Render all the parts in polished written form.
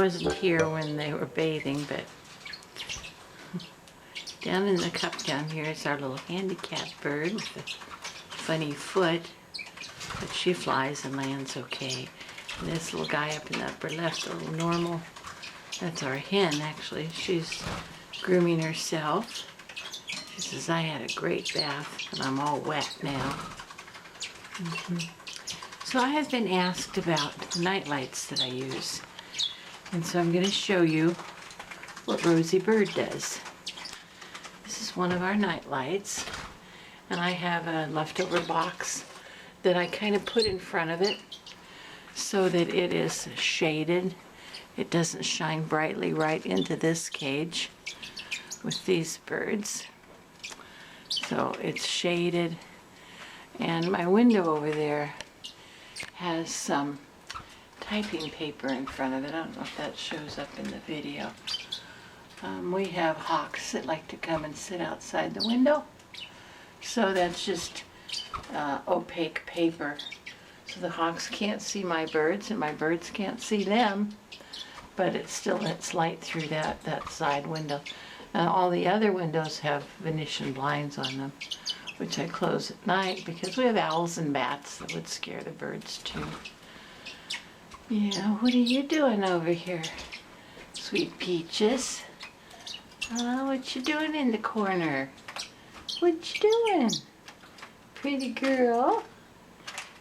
wasn't here when they were bathing, but down in the cup down here is our little handicapped bird with a funny foot, but she flies and lands okay. And this little guy up in the upper left, a little normal, that's our hen actually. She's grooming herself. She says, I had a great bath and I'm all wet now. So I have been asked about the night lights that I use. And so I'm going to show you what Rosie Bird does. This is one of our night lights. And I have a leftover box that I kind of put in front of it so that it is shaded. It doesn't shine brightly right into this cage with these birds. So it's shaded. And my window over there has some typing paper in front of it. I don't know if that shows up in the video. We have hawks that like to come and sit outside the window. So that's just opaque paper. So the hawks can't see my birds and my birds can't see them. But it still lets light through that side window. All the other windows have Venetian blinds on them, which I close at night because we have owls and bats that would scare the birds too. Yeah, what are you doing over here, sweet peaches? What you doing in the corner? What you doing? Pretty girl.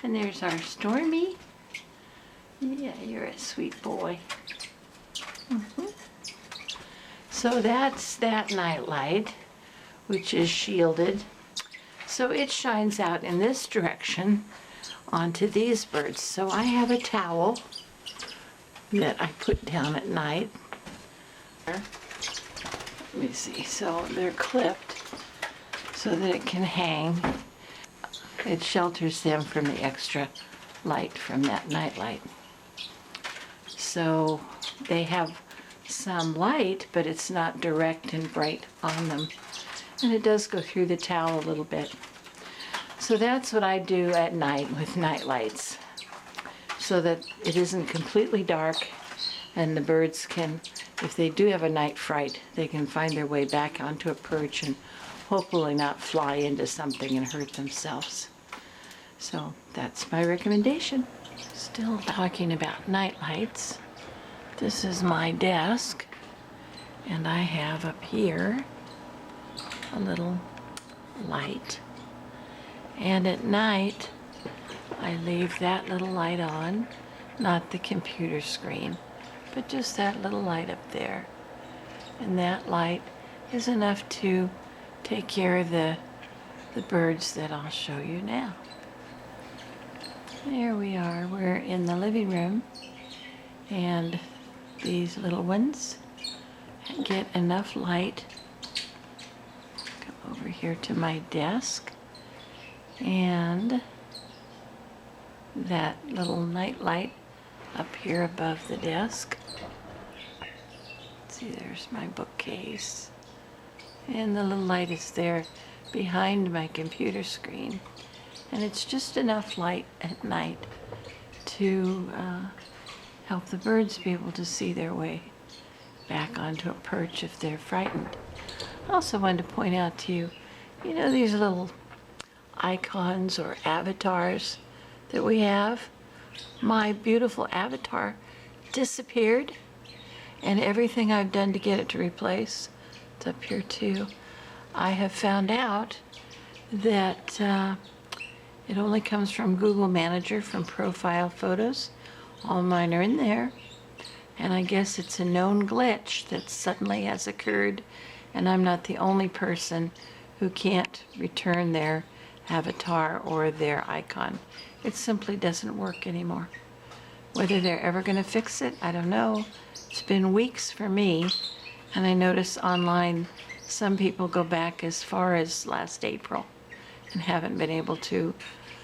And there's our Stormy. Yeah, you're a sweet boy. So that's that night light, which is shielded. So it shines out in this direction onto these birds. So I have a towel that I put down at night. Let me see, so they're clipped so that it can hang. It shelters them from the extra light from that night light. So they have some light, but it's not direct and bright on them. And it does go through the towel a little bit. So that's what I do at night with night lights, so that it isn't completely dark and the birds can, if they do have a night fright, they can find their way back onto a perch and hopefully not fly into something and hurt themselves. So that's my recommendation. Still talking about night lights. This is my desk, and I have up here a little light. And at night, I leave that little light on, not the computer screen, but just that little light up there. And that light is enough to take care of the birds that I'll show you now. There we are. We're in the living room, and these little ones get enough light. Come over here to my desk, and that little night light up here above the desk. See, there's my bookcase, and the little light is there behind my computer screen, and it's just enough light at night to help the birds be able to see their way back onto a perch if they're frightened. I also wanted to point out to you, you know these little icons or avatars that we have? My beautiful avatar disappeared, and everything I've done to get it to replace, it's up here too. I have found out that it only comes from Google Manager, from profile photos. All mine are in there, and I guess it's a known glitch that suddenly has occurred, and I'm not the only person who can't return their avatar or their icon. It simply doesn't work anymore. Whether they're ever going to fix it, I don't know. It's been weeks for me, and I notice online some people go back as far as last April and haven't been able to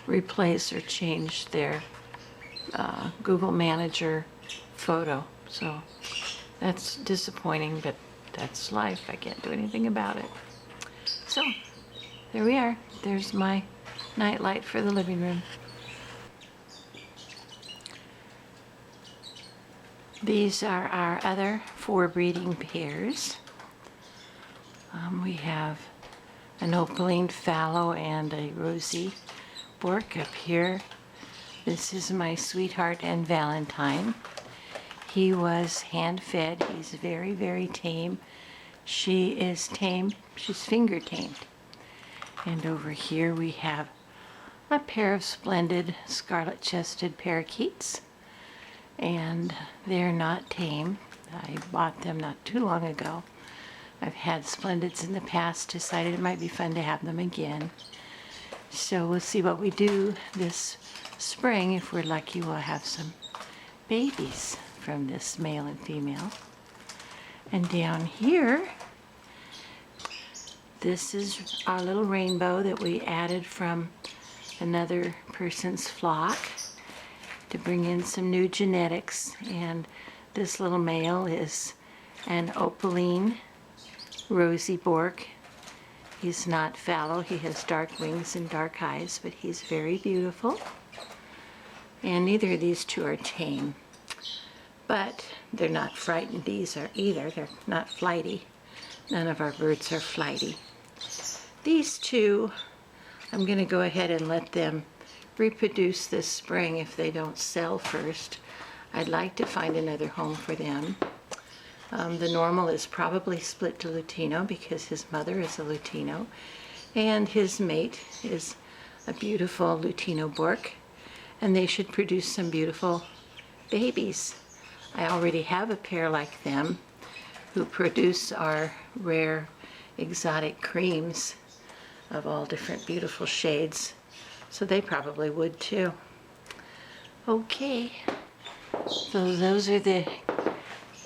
replace or change their Google Manager photo. So that's disappointing, but that's life. I can't do anything about it. So there we are. There's my night light for the living room. These are our other 4 breeding pairs. We have an opaline fallow and a rosy Bourke up here. This is my sweetheart and Valentine. He was hand-fed. He's very, very tame. She is tame. She's finger tamed. And over here we have a pair of splendid scarlet-chested parakeets. And they're not tame. I bought them not too long ago. I've had splendids in the past, decided it might be fun to have them again. So we'll see what we do this spring. If we're lucky, we'll have some babies from this male and female. And down here, this is our little rainbow that we added from another person's flock to bring in some new genetics. And this little male is an opaline rosy Bourke. He's not fallow. He has dark wings and dark eyes, but he's very beautiful. And neither of these two are tame. But they're not frightened either. They're not flighty. None of our birds are flighty. These two, I'm going to go ahead and let them reproduce this spring if they don't sell first. I'd like to find another home for them. The normal is probably split to Lutino because his mother is a Lutino, and his mate is a beautiful Lutino Bourke, and they should produce some beautiful babies. I already have a pair like them who produce our rare exotic creams of all different beautiful shades, so they probably would too. Okay, so those are the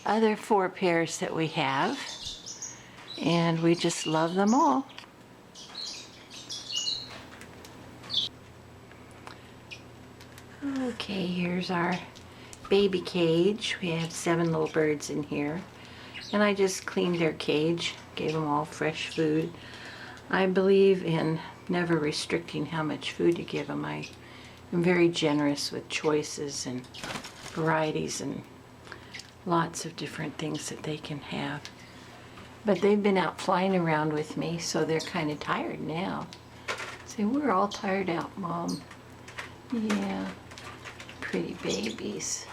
other 4 pairs that we have, and we just love them all. Okay, here's our baby cage. We have 7 little birds in here, and I just cleaned their cage, gave them all fresh food. I believe in never restricting how much food you give them. I am very generous with choices and varieties and lots of different things that they can have. But they've been out flying around with me, so they're kind of tired now. Say, we're all tired out, Mom. Yeah, pretty babies.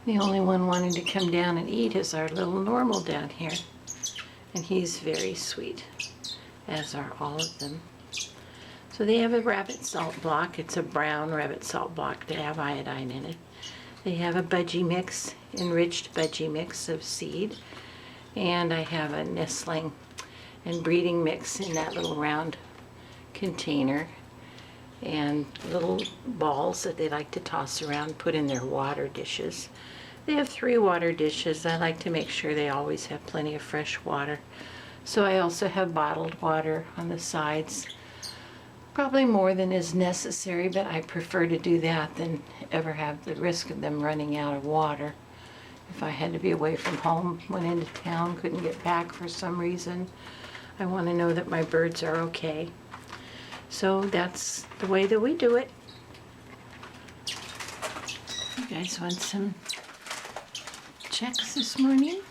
The only one wanting to come down and eat is our little normal down here. And he's very sweet, as are all of them. So they have a rabbit salt block. It's a brown rabbit salt block. They have iodine in it. They have a budgie mix, enriched budgie mix of seed. And I have a nestling and breeding mix in that little round container. And little balls that they like to toss around, put in their water dishes. They have 3 water dishes. I like to make sure they always have plenty of fresh water. So I also have bottled water on the sides. Probably more than is necessary, but I prefer to do that than ever have the risk of them running out of water. If I had to be away from home, went into town, couldn't get back for some reason, I want to know that my birds are okay. So that's the way that we do it. You guys want some checks this morning?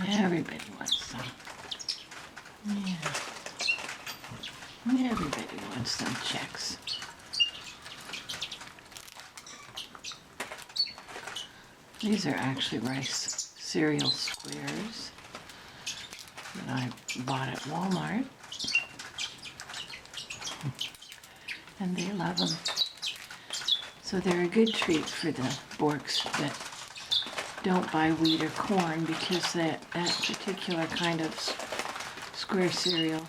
Everybody wants some. Yeah. Everybody wants some checks. These are actually rice cereal squares that I bought at Walmart. And they love them. So they're a good treat for the Bourkes that don't buy wheat or corn, because that particular kind of square cereal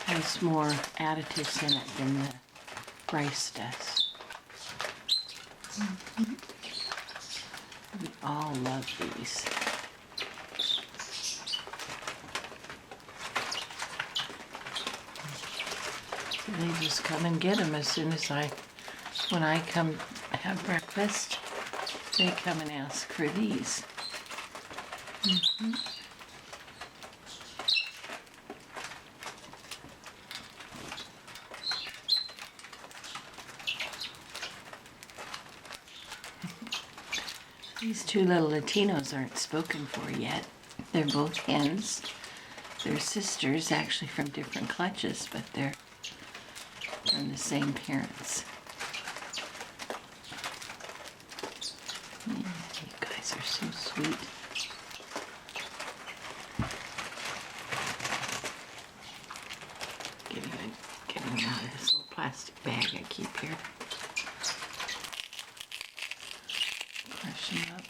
has more additives in it than the rice does. We all love these. So they just come and get them as soon as when I come have breakfast. They come and ask for these. These two little Latinos aren't spoken for yet. They're both hens. They're sisters, actually from different clutches, but they're from the same parents. Yeah, you guys are so sweet. Getting them out of this little plastic bag I keep here. Brush them up.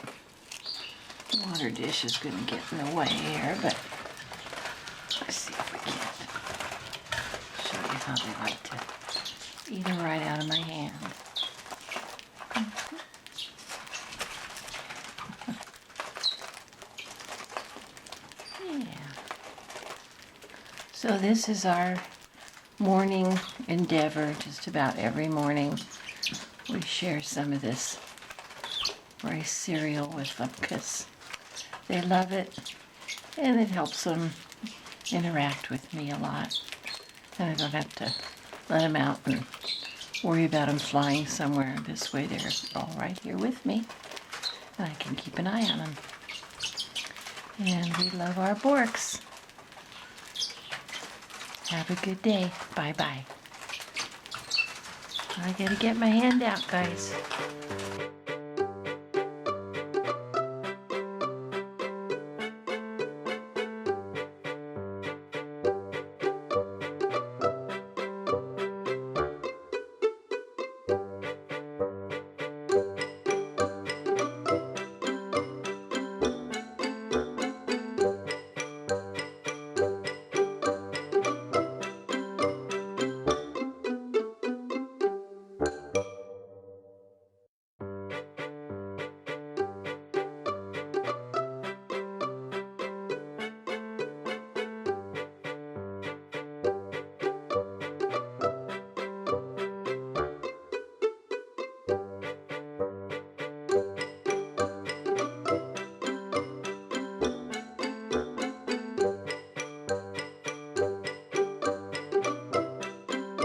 The water dish is going to get in the way here, but let's see if we can show you how they like to eat them right out of my hand. Yeah. So this is our morning endeavor. Just about every morning we share some of this rice cereal with them because they love it and it helps them interact with me a lot. And I don't have to let them out and worry about them flying somewhere. This way they're all right here with me and I can keep an eye on them. And we love our Bourkes. Have a good day. Bye-bye. I gotta get my hand out, guys.